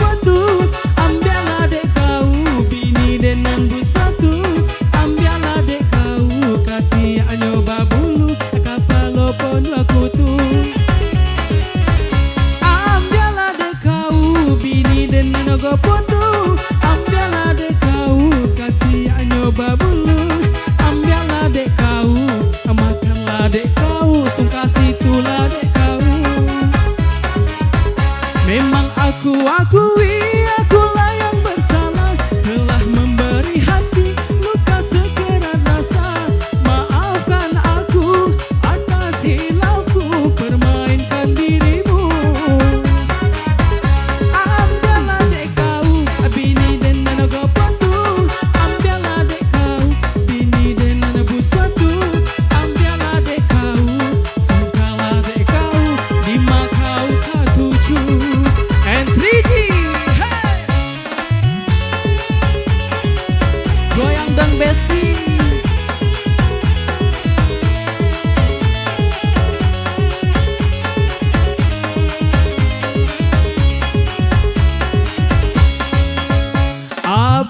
putu. Ambil adik kau bini dengan busatu. Ambil adik kau kaki nyoba bulu kapal pon aku tu. Ambil adik kau bini dengan putu. Ambil adik kau kaki nyoba bulu. Ambil adik kau makanlah adik kau sungka situlah adik kau. Memang aku akui akulah yang bersalah, telah memberi hati luka sekerat rasa. Maafkan aku atas hilafku permainkan dirimu. Ambil adik kau bini dengan gopatu. Ambil adik kau bini dengan busatu. Ambil adik kau sungkalah adik kau lima kau tak tujuh. And 3G, hey! Goyang dan besti.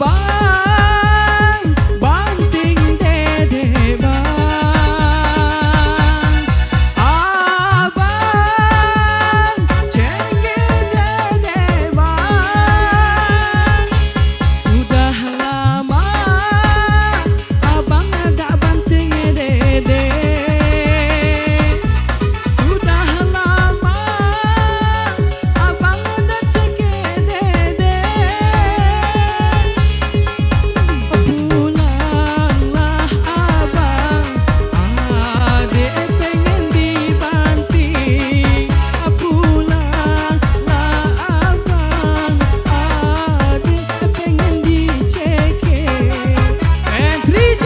Abang banting dede bang. Abang cengkeh dede bang. Sudah lama abang ada banting dede. Sudah lama abang ada cengkeh dede. Pulanglah abang, adik pengen dibanting. Pulanglah abang, adik pengen dicekek. And 3G.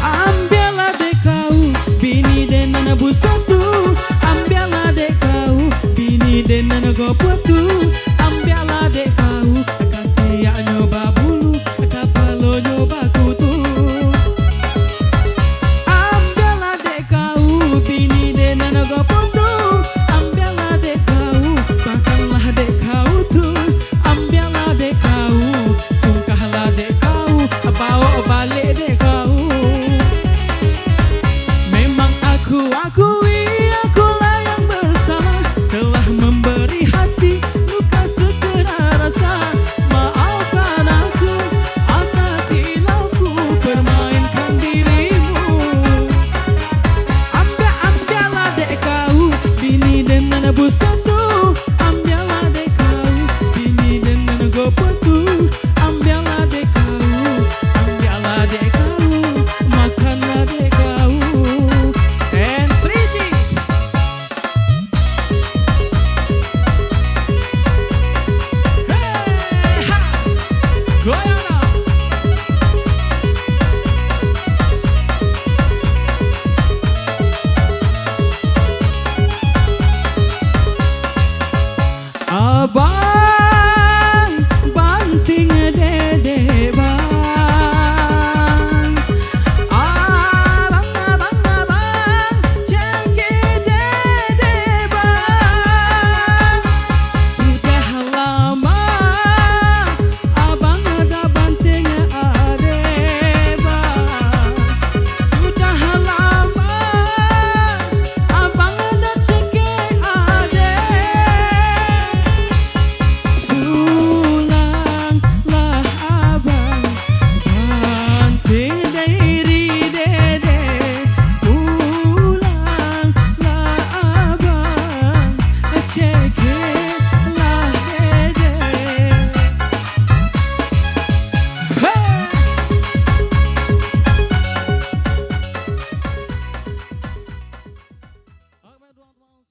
Ambil adik kau bini dengan busatu. Ambil adik kau bini dengan goputu. Ambil adik kau kaki nyoba bulu kapal nyoba kutu. Ambil adik kau bini dengan goputu. Ambil adik kau makanlah adik kau tu. Ambil adik kau sungkahlah adik kau bawa balik adik kau. Memang aku akui akulah yang bersalah, telah memberi hati luka sekerat rasa. Maafkan aku atas hilafku permainkan dirimu. Ambil adik kau bini dengan busatu. Ambil adik kau bini dengan goputu. Ambil adik kau makan adik kau. And 3G. Hey, ha. Goyang now. Abang